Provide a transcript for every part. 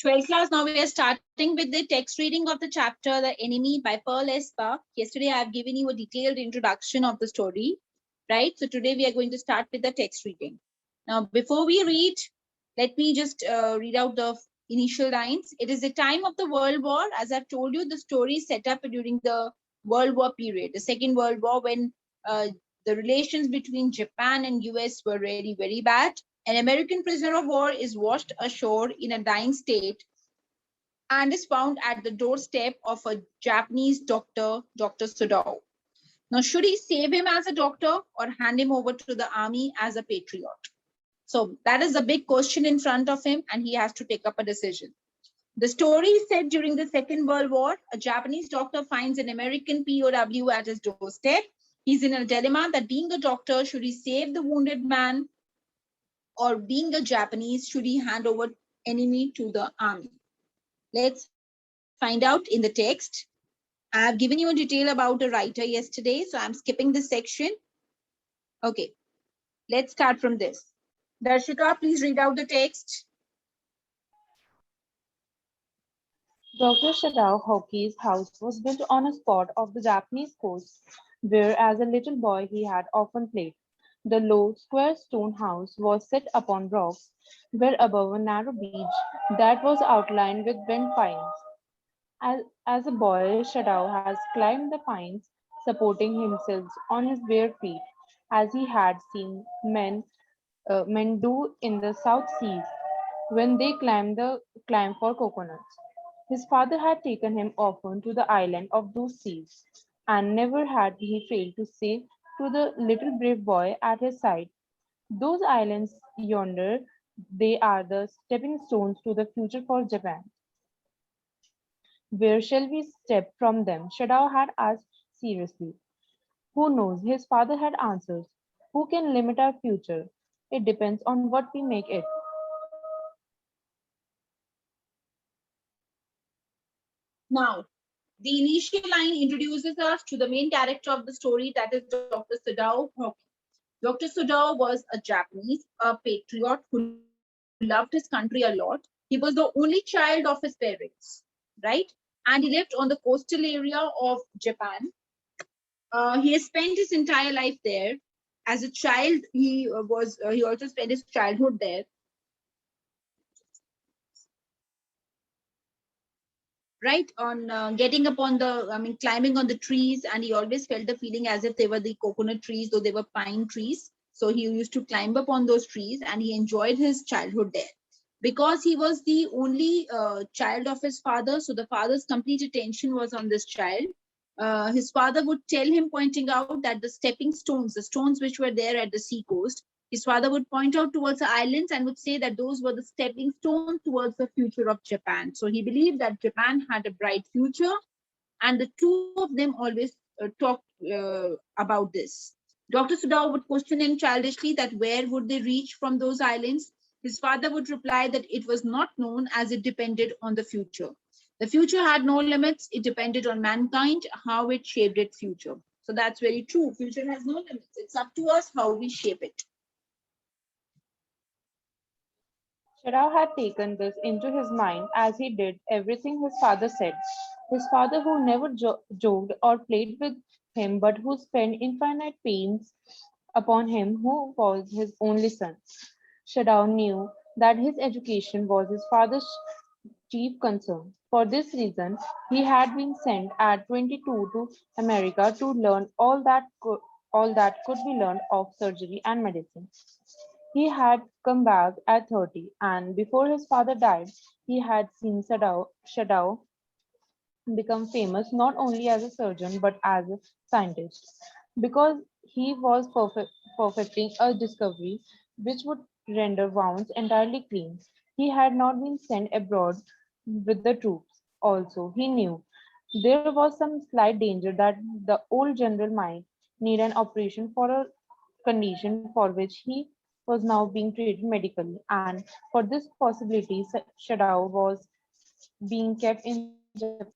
12th class, now we are starting with the text reading of the chapter The Enemy by Pearl S. Buck. Yesterday I have given you a detailed introduction of the story, right? So today we are going to start with the text reading. Now before we read, let me just read out the initial lines. It is the time of the World War. As I've told you, the story is set up during the World War period, the Second World War, when the relations between Japan and US were really very bad. An American prisoner of war is washed ashore in a dying state and is found at the doorstep of a Japanese doctor, Dr. Sudao. Now, should he save him as a doctor or hand him over to the army as a patriot? So that is a big question in front of him, and he has to take up a decision. The story is set during the Second World War. A Japanese doctor finds an American POW at his doorstep. He's in a dilemma that being a doctor, should he save the wounded man, or being a Japanese, should he hand over enemy to the army? Let's find out in the text. I have given you a detail about the writer yesterday, so I'm skipping this section. Okay, let's start from this. Darshika, please read out the text. Dr. Shadao Hoki's house was built on a spot of the Japanese coast where, as a little boy, he had often played. The low, square stone house was set upon rocks, well above a narrow beach that was outlined with bent pines. As a boy, Shadao has climbed the pines, supporting himself on his bare feet, as he had seen men do in the South Seas when they climb for coconuts. His father had taken him often to the island of those seas, and never had he failed to say to the little brave boy at his side, "Those islands yonder, they are the stepping stones to the future for Japan. Where shall we step from them?" Shadao had asked seriously. "Who knows?" his father had answered. "Who can limit our future? It depends on what we make it." Now, the initial line introduces us to the main character of the story, that is Dr. Sudao Hoki. Dr. Sudao was a Japanese, a patriot who loved his country a lot. He was the only child of his parents, right? And he lived on the coastal area of Japan. He has spent his entire life there. As a child, he also spent his childhood there, right? On getting up on the, climbing on the trees, and he always felt the feeling as if they were the coconut trees, though they were pine trees. So he used to climb up on those trees, and he enjoyed his childhood there. Because he was the only child of his father, so the father's complete attention was on this child. His father would tell him, pointing out that the stepping stones, the stones which were there at the sea coast, his father would point out towards the islands and would say that those were the stepping stones towards the future of Japan. So he believed that Japan had a bright future, and the two of them always talked about this. Dr. Sudao would question him childishly that where would they reach from those islands. His father would reply that it was not known, as it depended on the future. The future had no limits. It depended on mankind, how it shaped its future. So that's very true. Future has no limits. It's up to us how we shape it. Shadao had taken this into his mind as he did everything his father said. His father, who never joked or played with him, but who spent infinite pains upon him, who was his only son. Shadao knew that his education was his father's chief concern. For this reason, he had been sent at 22 to America to learn all that could be learned of surgery and medicine. He had come back at 30, and before his father died, he had seen Shadao become famous not only as a surgeon but as a scientist, because he was perfecting a discovery which would render wounds entirely clean. He had not been sent abroad with the troops. Also, he knew there was some slight danger that the old general might need an operation for a condition for which he was now being treated medically, and for this possibility, Shadao was being kept in Japan.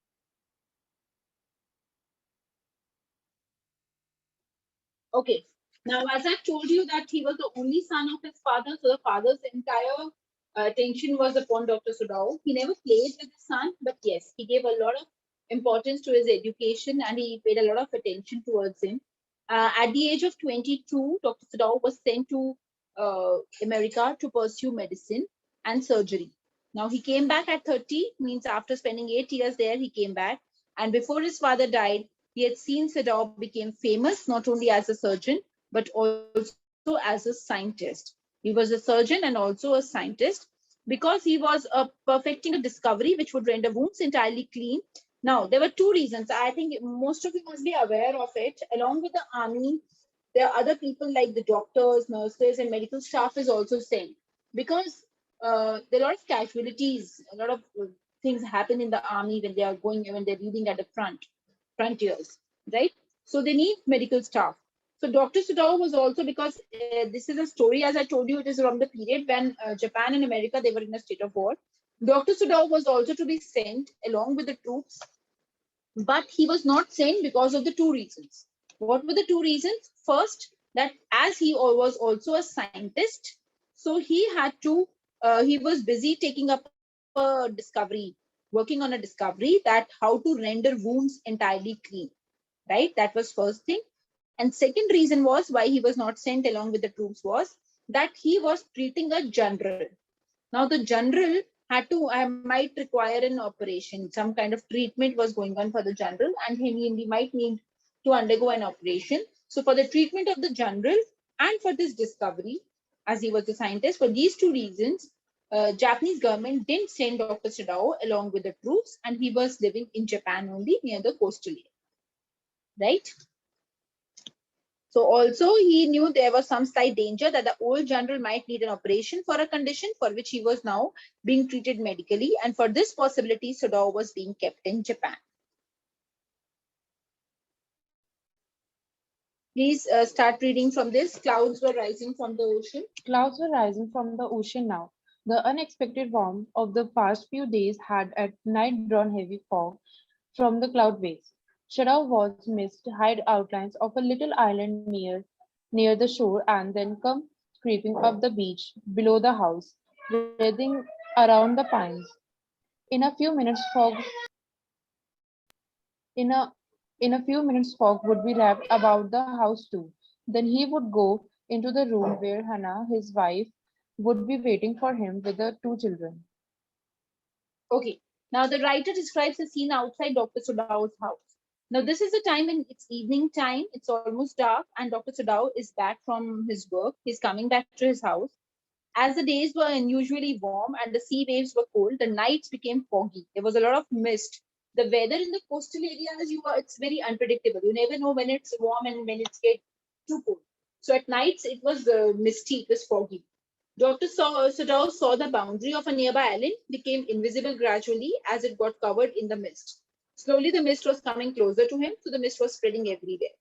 Okay. Now, as I told you that he was the only son of his father, so the father's entire attention was upon Dr. Sudhao. He never played with his son, but yes, he gave a lot of importance to his education and he paid a lot of attention towards him. At the age of 22, Dr. Sudhao was sent to America to pursue medicine and surgery. Now he came back at 30, means after spending 8 years there, he came back. And before his father died, he had seen Sudhao became famous not only as a surgeon, but also as a scientist. He was a surgeon and also a scientist because he was perfecting a discovery which would render wounds entirely clean. Now, there were two reasons. I think most of you must be aware of it. Along with the army, there are other people like the doctors, nurses, and medical staff is also sent because there are a lot of casualties, a lot of things happen in the army when they are going, when they're leading at the frontiers, right? So they need medical staff. So Dr. Sudhao was also, because this is a story, as I told you, it is from the period when Japan and America, they were in a state of war. Dr. Sudhao was also to be sent along with the troops, but he was not sent because of the two reasons. What were the two reasons? First, that as he was also a scientist, so he had to, he was busy taking up a discovery, working on a discovery that how to render wounds entirely clean, right? That was first thing. And second reason was why he was not sent along with the troops was that he was treating a general. Now the general had to, I might require an operation, some kind of treatment was going on for the general, and he might need to undergo an operation. So for the treatment of the general and for this discovery, as he was a scientist, for these two reasons, Japanese government didn't send Dr. Sadao along with the troops, and he was living in Japan only near the coastal area, right? So also he knew there was some slight danger that the old general might need an operation for a condition for which he was now being treated medically. And for this possibility, Sudao was being kept in Japan. Please start reading from this. Clouds were rising from the ocean. Clouds were rising from the ocean now. The unexpected warmth of the past few days had at night drawn heavy fog from the cloud waves. Shadow was missed hide outlines of a little island near the shore and then come creeping up the beach below the house, writhing around the pines. In a few minutes fog in a in a few minutes fog would be wrapped about the house too. Then he would go into the room where Hannah, his wife, would be waiting for him with the two children. Okay. Now the writer describes the scene outside Dr. Sudao's house. Now this is the time when it's evening time, it's almost dark, and Dr. Sudao is back from his work. He's coming back to his house. As the days were unusually warm and the sea waves were cold, the nights became foggy. There was a lot of mist. The weather in the coastal areas, it's very unpredictable. You never know when it's warm and when it's get too cold. So at nights it was misty, it was foggy. Dr. Sudao saw the boundary of a nearby island became invisible gradually as it got covered in the mist. Slowly the mist was coming closer to him, so the mist was spreading everywhere.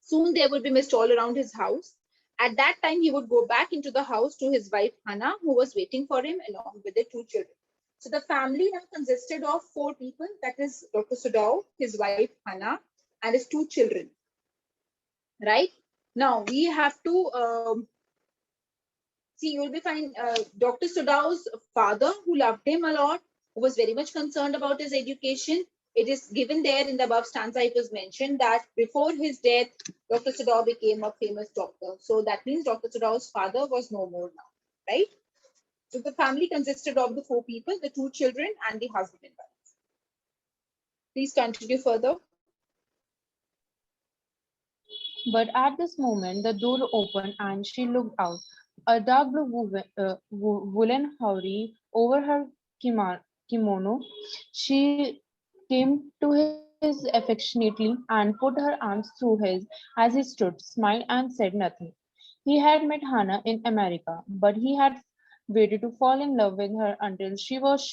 Soon there would be mist all around his house. At that time, he would go back into the house to his wife Hannah, who was waiting for him along with their two children. So the family now consisted of four people, that is Dr. Sudao, his wife Hannah, and his two children. Right? Now we have to see, you will be fine. Dr. Sudao's father, who loved him a lot, who was very much concerned about his education. It is given there in the above stanza, it was mentioned that before his death, Dr. Sudao became a famous doctor. So that means Dr. Sudao's father was no more now, right? So the family consisted of the four people, the two children, and the husband and wife. Please continue further. But at this moment, the door opened and she looked out. A dark blue woolen houri over her kimono. She came to his affectionately and put her arms through his as he stood, smiled, and said nothing. He had met Hannah in America, but he had waited to fall in love with her until he was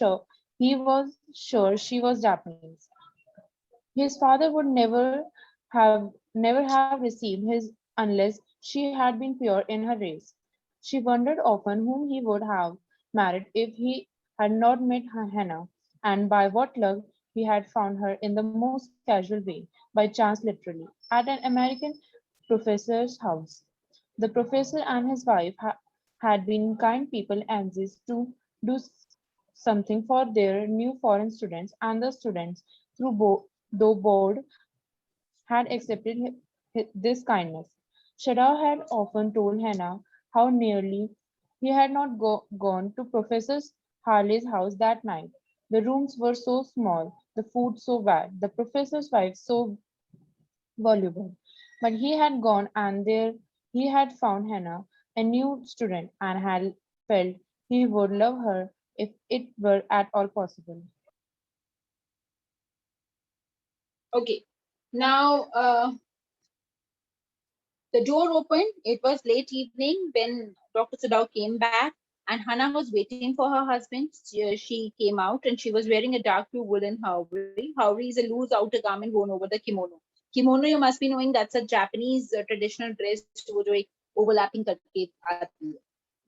sure she was Japanese. His father would never have received his unless she had been pure in her race. She wondered often whom he would have married if he had not met Hannah, and by what luck he had found her in the most casual way, by chance literally, at an American professor's house. The professor and his wife had been kind people anxious to do something for their new foreign students, and the students, though bored, had accepted this kindness. Shadao had often told Hannah how nearly he had not gone to Professor Harley's house that night. The rooms were so small, the food so bad, the professor's wife so voluble. But he had gone, and there he had found Hannah, a new student, and had felt he would love her if it were at all possible. Okay. Now, the door opened. It was late evening when Dr. Sudao came back, and Hannah was waiting for her husband. She came out and she was wearing a dark blue woolen Haori. Haori is a loose outer garment worn over the kimono. Kimono, you must be knowing, that's a Japanese traditional dress wo jo ek overlapping करके आती है,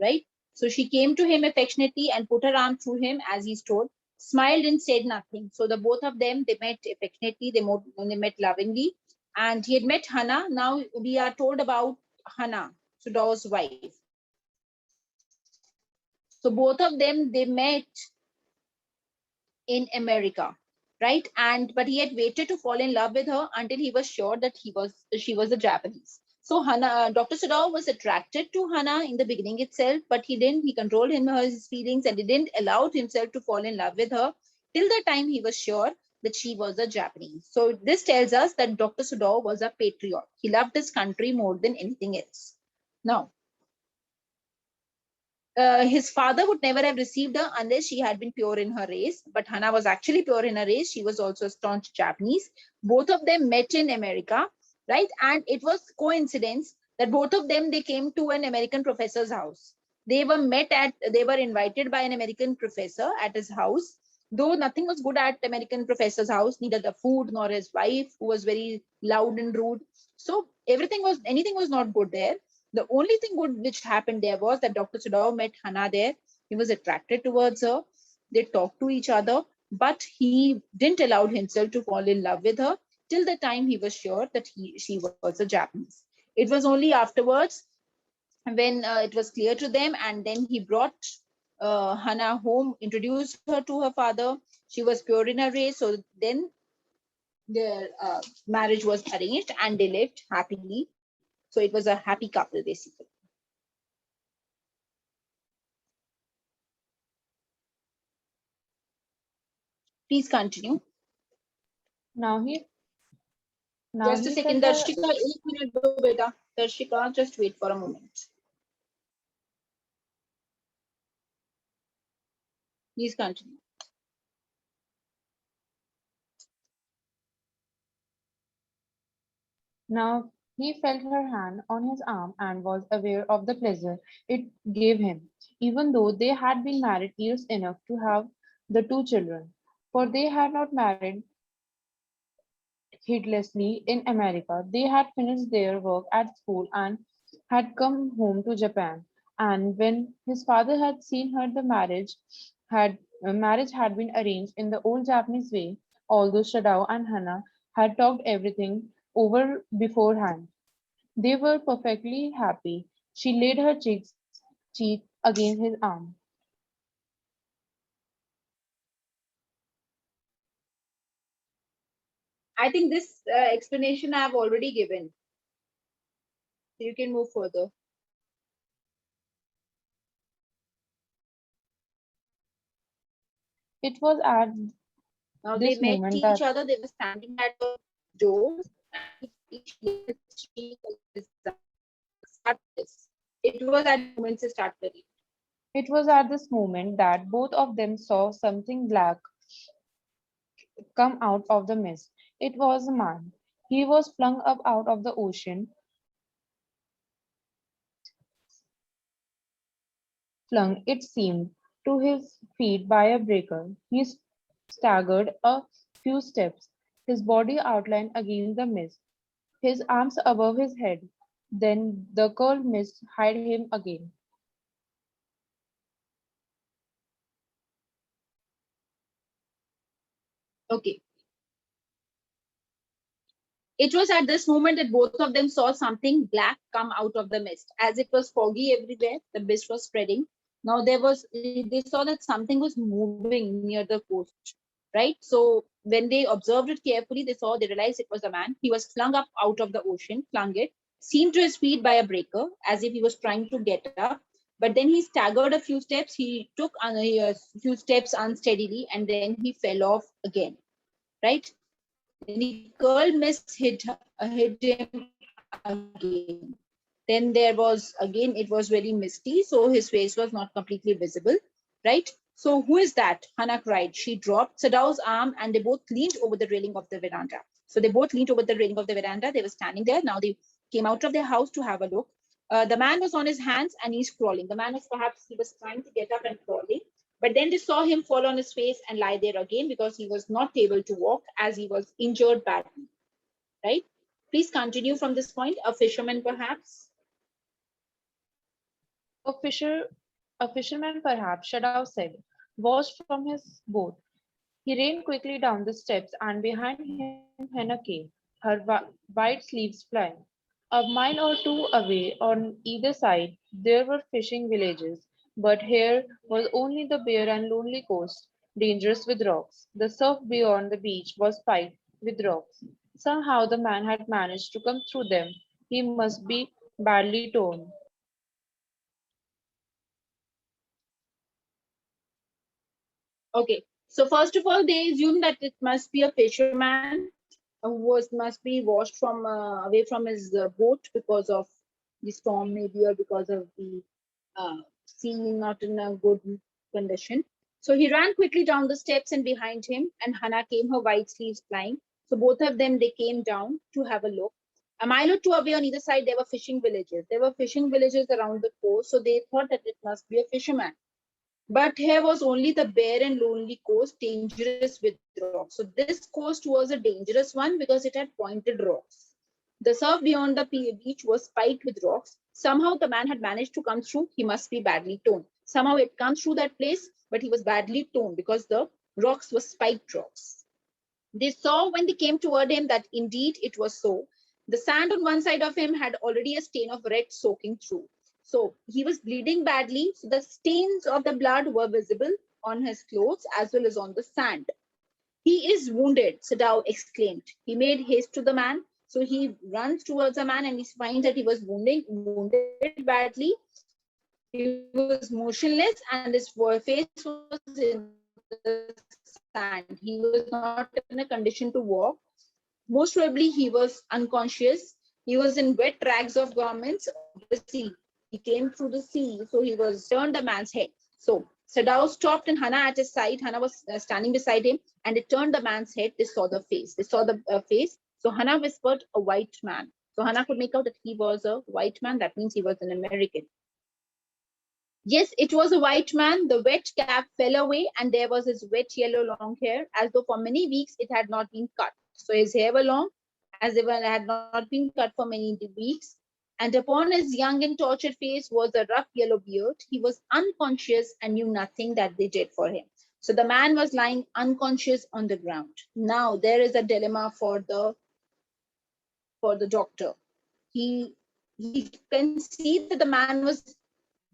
right? So she came to him affectionately and put her arm through him as he stood, smiled and said nothing. So the both of them, they met affectionately, they met lovingly, and he had met Hannah. Now we are told about Hannah, Sudao's wife. So both of them, they met in America, right? And but he had waited to fall in love with her until he was sure that she was a Japanese. So Hannah, Dr. Sudao was attracted to Hannah in the beginning itself, but he controlled his feelings and he didn't allow himself to fall in love with her till the time he was sure that she was a Japanese. So this tells us that Dr. Sudao was a patriot. He loved his country more than anything else. Now, his father would never have received her unless she had been pure in her race. But Hannah was actually pure in her race. She was also a staunch Japanese. Both of them met in America, right? And it was coincidence that both of them, they came to an American professor's house. They were invited by an American professor at his house. Though nothing was good at American professor's house, neither the food nor his wife, who was very loud and rude. So anything was not good there. The only thing good which happened there was that Dr. Sudao met Hannah there. He was attracted towards her. They talked to each other, but he didn't allow himself to fall in love with her till the time he was sure that she was a Japanese. It was only afterwards when it was clear to them, and then he brought Hannah home, introduced her to her father. She was pure in her race, so then their marriage was arranged and they lived happily. So it was a happy couple, basically. Please continue. Now he now Just a he second, felt her Darshika, एक minute दो बेटा. Darshika, just wait for a moment. Please continue. Now he felt her hand on his arm and was aware of the pleasure it gave him, even though they had been married years enough to have the two children. For they had not married heedlessly in America. They had finished their work at school and had come home to Japan. And when his father had seen her, the marriage had been arranged in the old Japanese way, although Shadao and Hannah had talked everything over beforehand. They were perfectly happy. She laid her cheek against his arm. I think this explanation I have already given. So you can move further. It was at Now they this met moment each that other. They were standing at the door, and each laid his cheek against his arm. Start this. It was at the moment to start the read. both of them saw something black come out of the mist. It was a man. He was flung up out of the ocean, flung, it seemed, to his feet by a breaker. He staggered a few steps, his body outlined against the mist, his arms above his head. Then the cold mist hid him again. Okay. It was at this moment that both of them saw something black come out of the mist. As it was foggy everywhere, the mist was spreading. Now they saw that something was moving near the coast, right? So when they observed it carefully, they realized it was a man. He was flung up out of the ocean, flung it, seemed to his feet by a breaker, as if he was trying to get up. But then he staggered a few steps. He took a few steps unsteadily, and then he fell off again, right? Then he curled mist hid him again. Then there was again, it was very misty, so his face was not completely visible, right? So who is that? Hannah cried. She dropped Sadau's arm and they both leaned over the railing of the veranda. So they both leaned over the railing of the veranda. They were standing there. Now they came out of their house to have a look. The man was on his hands and he's crawling. The man was perhaps, he was trying to get up and crawling. But then they saw him fall on his face and lie there again because he was not able to walk as he was injured badly, right? Please continue from this point. A fisherman perhaps. A fisherman perhaps, Shaddai said, washed from his boat. He ran quickly down the steps, and behind him Hannah came, her white sleeves flying. A mile or two away, on either side, there were fishing villages, but here was only the bare and lonely coast, dangerous with rocks. The surf beyond the beach was spiked with rocks. Somehow the man had managed to come through them. He must be badly torn. Okay. So first of all, they assume that it must be a fisherman who must be washed from away from his boat because of the storm, maybe, or because of the sea not in a good condition. So he ran quickly down the steps, and behind him and Hannah came, her white sleeves flying. So both of them, they came down to have a look. A mile or two away on either side, there were fishing villages. There were fishing villages around the coast, so they thought that it must be a fisherman. But here was only the bare and lonely coast, dangerous with rocks. So this coast was a dangerous one because it had pointed rocks. The surf beyond the beach was spiked with rocks. Somehow the man had managed to come through. He must be badly torn. Somehow it comes through that place, but he was badly torn because the rocks were spiked rocks. They saw when they came toward him that indeed it was so. The sand on one side of him had already a stain of red soaking through. So he was bleeding badly. So the stains of the blood were visible on his clothes as well as on the sand. He is wounded, Sadao exclaimed. He made haste to the man. So he runs towards the man and he finds that he was wounded badly. He was motionless and his face was in the sand. He was not in a condition to walk. Most probably he was unconscious. He was in wet rags of garments of the sea. He came through the sea, so he was turned the man's head. So Sadao stopped and Hannah at his side. Hannah was standing beside him and it turned the man's head. They saw the face. They saw the face. So Hannah whispered, a white man. So Hannah could make out that he was a white man. That means he was an American. Yes, it was a white man. The wet cap fell away, and there was his wet yellow long hair, as though for many weeks it had not been cut. So his hair were long, as if it had not been cut for many weeks. And upon his young and tortured face was a rough yellow beard. He was unconscious and knew nothing that they did for him. So the man was lying unconscious on the ground. Now there is a dilemma for the doctor. He can see that the man was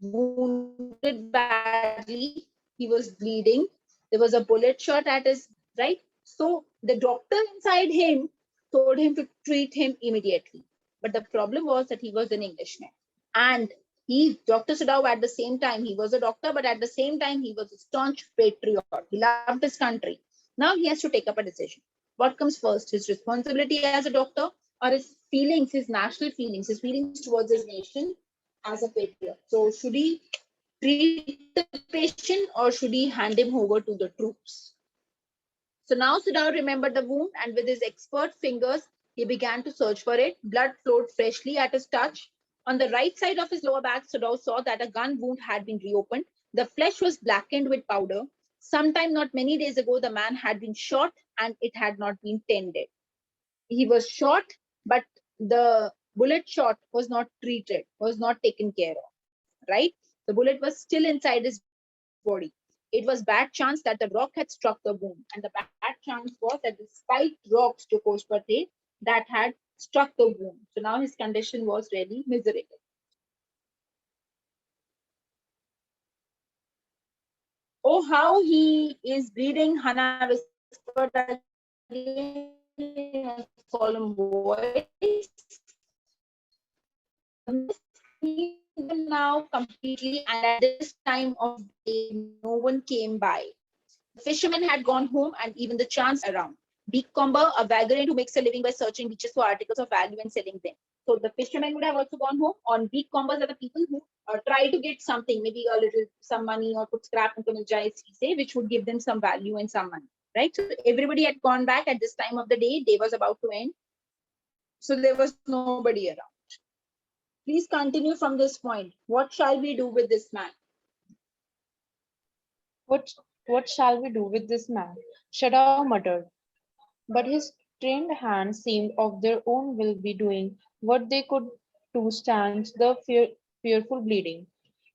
wounded badly. He was bleeding. There was a bullet shot at his right. So the doctor inside him told him to treat him immediately. But the problem was that he was an Englishman. And Dr. Sadao, at the same time, he was a doctor, but at the same time, he was a staunch patriot. He loved his country. Now he has to take up a decision. What comes first, his responsibility as a doctor or his feelings, his national feelings, his feelings towards his nation as a patriot? So should he treat the patient or should he hand him over to the troops? So now Sadao remembered the wound and with his expert fingers, he began to search for it. Blood flowed freshly at his touch. On the right side of his lower back, Sadao saw that a gun wound had been reopened. The flesh was blackened with powder. Sometime not many days ago, the man had been shot and it had not been tended. He was shot, but the bullet shot was not treated, was not taken care of, right? The bullet was still inside his body. It was bad chance that the rock had struck the wound, and the bad chance was that the spiked rocks, Jokos Pate, they that had struck the wound. So now his condition was really miserable. Oh, how he is bleeding, Hannah whispered again in a solemn voice. Them now completely, and at this time of day, no one came by. The fishermen had gone home, and even the chance around. Beachcomber, a vagrant who makes a living by searching beaches for articles of value and selling them. So the fishermen would have also gone home. On beachcombers are the people who try to get something, maybe a little some money or put scrap into the say, which would give them some value and some money, right? So everybody had gone back at this time of the day. Day was about to end, so there was nobody around. Please continue from this point. What shall we do with this man? What shall we do with this man? Shadao muttered. But his trained hands seemed of their own will be doing what they could to stanch the fearful bleeding.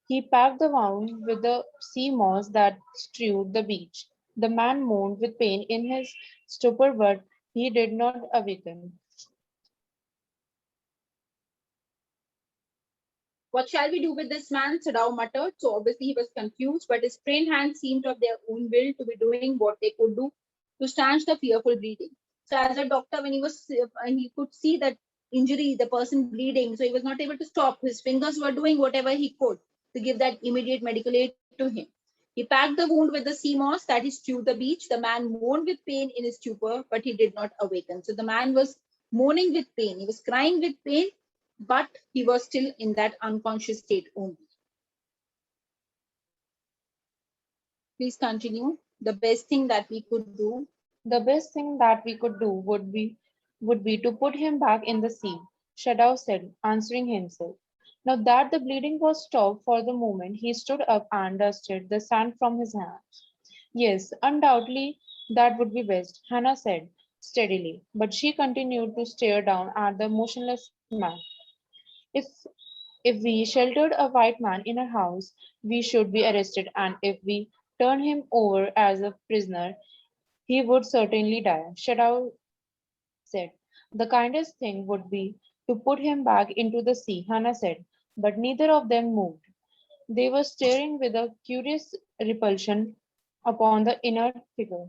He packed the wound with the sea moss that strewed the beach. The man moaned with pain in his stupor, but he did not awaken. What shall we do with this man? Sadao muttered. So obviously he was confused, but his trained hands seemed of their own will to be doing what they could do to stanch the fearful bleeding. So as a doctor, when he could see that injury, the person bleeding, so he was not able to stop. His fingers were doing whatever he could to give that immediate medical aid to him. He packed the wound with the sea moss that he strewed the beach. The man moaned with pain in his stupor, but he did not awaken. So the man was moaning with pain. He was crying with pain, but he was still in that unconscious state only. Please continue. The best thing that we could do. The best thing that we could do would be to put him back in the sea, Shadow said, answering himself. Now that the bleeding was stopped for the moment, he stood up and dusted the sand from his hands. Yes, undoubtedly that would be best, Hannah said steadily, but she continued to stare down at the motionless man. If if we sheltered a white man in our house, we should be arrested, and if we turn him over as a prisoner, he would certainly die. Shadow said. The kindest thing would be to put him back into the sea, Hannah said, but neither of them moved. They were staring with a curious repulsion upon the inert figure.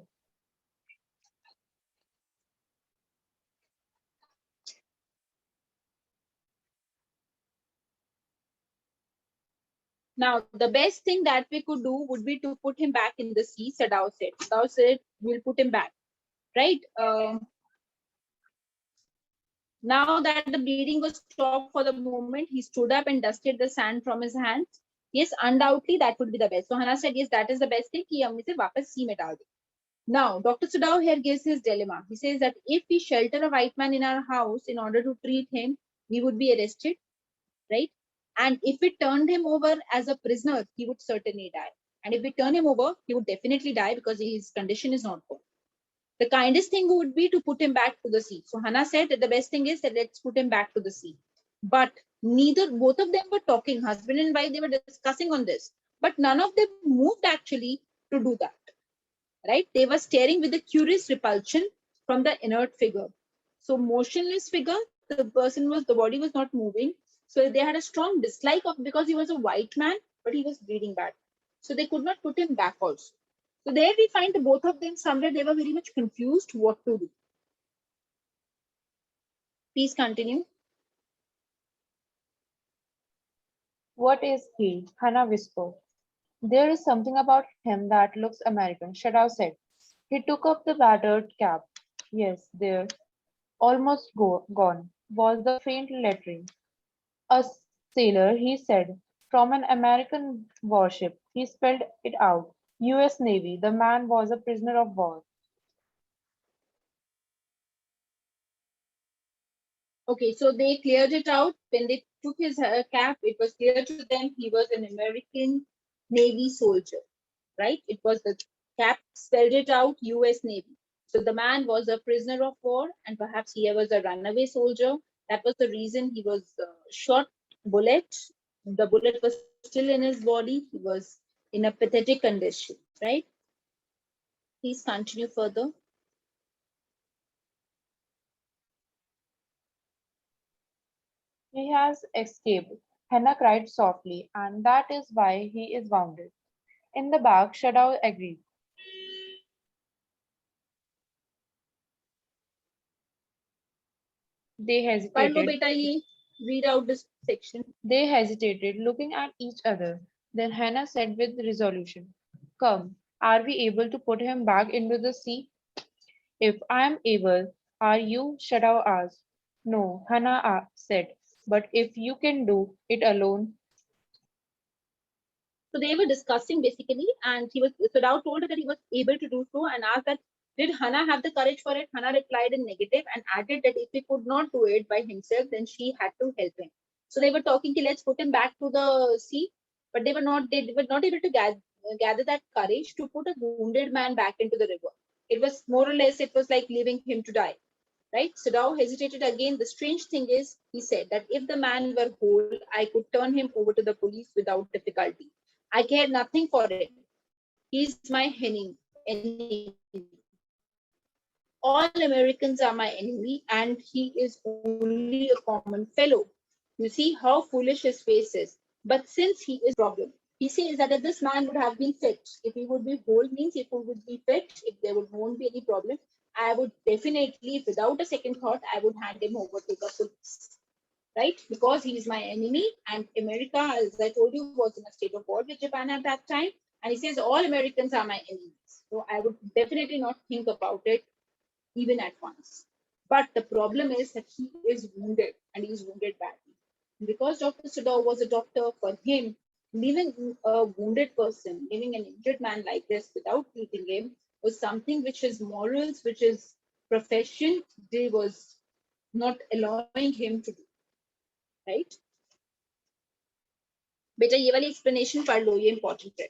Now, the best thing that we could do would be to put him back in the sea, Sadao said. Sadao said, we'll put him back, right? Now that the bleeding was stopped for the moment, he stood up and dusted the sand from his hands. Yes, undoubtedly that would be the best. So Hannah said, yes, that is the best thing. कि हम इसे वापस sea में डाल दें. Now, Dr. Sudao here gives his dilemma. He says that if we shelter a white man in our house in order to treat him, we would be arrested, right? And if we turned him over as a prisoner, he would certainly die. And if we turn him over, he would definitely die because his condition is not good. The kindest thing would be to put him back to the sea. So Hannah said that the best thing is that let's put him back to the sea. But both of them were talking, husband and wife, they were discussing on this. But none of them moved actually to do that, right? They were staring with a curious repulsion from the inert figure. So motionless figure, the body was not moving. So they had a strong dislike of, because he was a white man, but he was bleeding bad. So they could not put him back also. So there we find the both of them somewhere they were very much confused what to do. Please continue. What is he? Hannah whispered. There is something about him that looks American, Shadow said. He took up the battered cap. Yes, there, gone, was the faint lettering. A sailor, he said, from an American warship. He spelled it out. US Navy. The man was a prisoner of war. Okay, so they cleared it out. When they took his cap, it was clear to them he was an American Navy soldier, right? It was the cap spelled it out, US Navy. So the man was a prisoner of war, and perhaps he was a runaway soldier. That was the reason he was shot bullet. The bullet was still in his body. He was in a pathetic condition, right? Please continue further. He has escaped, Hannah cried softly, and that is why he is wounded. In the back, Shadow agreed. They पढ़ लो hesitated. बेटा ये. Read out this section. They hesitated, looking at each other. Then Hannah said with resolution, "Come, are we able to put him back into the sea?" "If I am able, are you?" Shadow asked. "No," Hannah said, "but if you can do it alone." So they were discussing basically, and Sadao told her that he was able to do so and asked that did Hannah have the courage for it? Hannah replied in negative and added that if he could not do it by himself, then she had to help him. So they were talking, let's put him back to the sea, but they were not able to gather that courage to put a wounded man back into the river. It was more or less, it was like leaving him to die. Right? Sadao hesitated again. The strange thing is, he said that if the man were whole, I could turn him over to the police without difficulty. I care nothing for him. He's my enemy. All Americans are my enemy, and he is only a common fellow. You see how foolish his face is. But since he is problem, he says that if this man would have been fit, if he would be whole, means if he would be fit, if there won't be any problem, I would definitely, without a second thought, I would hand him over to the police. Right? Because he is my enemy, and America, as I told you, was in a state of war with Japan at that time. And he says all Americans are my enemies. So I would definitely not think about it even at once. But the problem is that he is wounded and he is wounded badly. Because Dr. Sudor was a doctor, for him, leaving a wounded person, leaving an injured man like this without treating him was something which his morals, which his profession, they was not allowing him to do. Right? बेटा ये वाली explanation पढ़ लो, ये important है.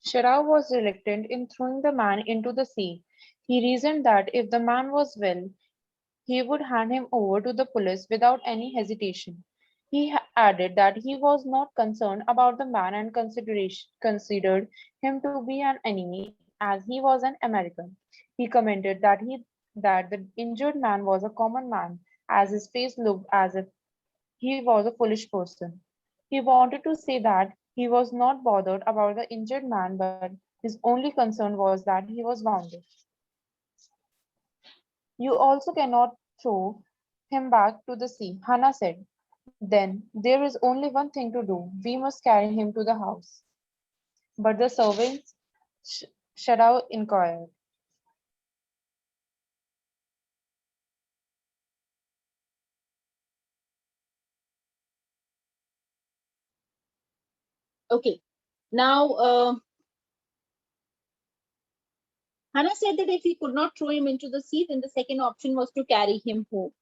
Shadow was reluctant in throwing the man into the sea. He reasoned that if the man was well, he would hand him over to the police without any hesitation. He added that he was not concerned about the man and considered him to be an enemy as he was an American. He commented that the injured man was a common man, as his face looked as if he was a foolish person. He wanted to say that he was not bothered about the injured man, but his only concern was that he was wounded. "You also cannot throw him back to the sea," Hannah said. "Then there is only one thing to do. We must carry him to the house." "But the servants?" Shadow inquired. Okay. Now, Hannah said that if he could not throw him into the sea, then the second option was to carry him home.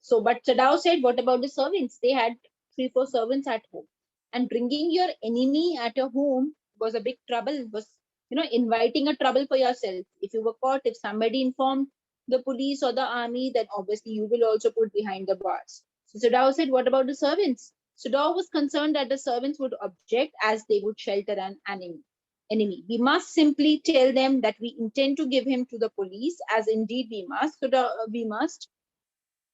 So, but Sadao said, what about the servants? They had 3-4 servants at home. And bringing your enemy at your home was a big trouble, was, inviting a trouble for yourself. If you were caught, if somebody informed the police or the army, then obviously you will also put behind the bars. So Sadao said, what about the servants? Sadao was concerned that the servants would object as they would shelter an enemy. We must simply tell them that we intend to give him to the police, as indeed we must. We must.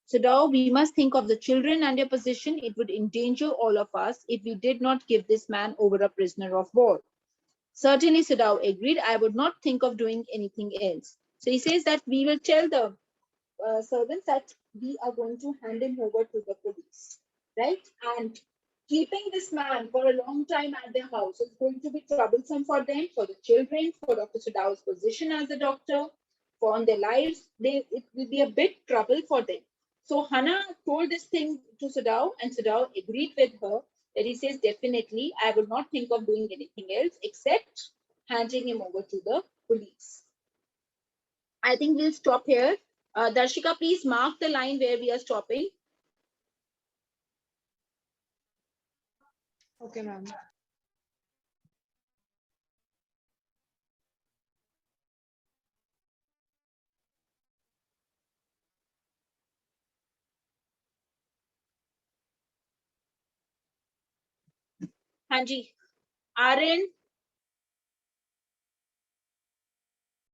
So now we must think of the children and their position. It would endanger all of us if we did not give this man over a prisoner of war. Certainly, Sadao agreed. I would not think of doing anything else. So he says that we will tell the servants that we are going to hand him over to the police, right? And keeping this man for a long time at their house is going to be troublesome for them, for the children, for Dr. Sadao's position as a doctor, for on their lives. It will be a big trouble for them. So Hannah told this thing to Sadao, and Sadao agreed with her that he says, definitely, I will not think of doing anything else except handing him over to the police. I think we'll stop here. Darshika, please mark the line where we are stopping. Okay, ma'am. Hanji, Aaron,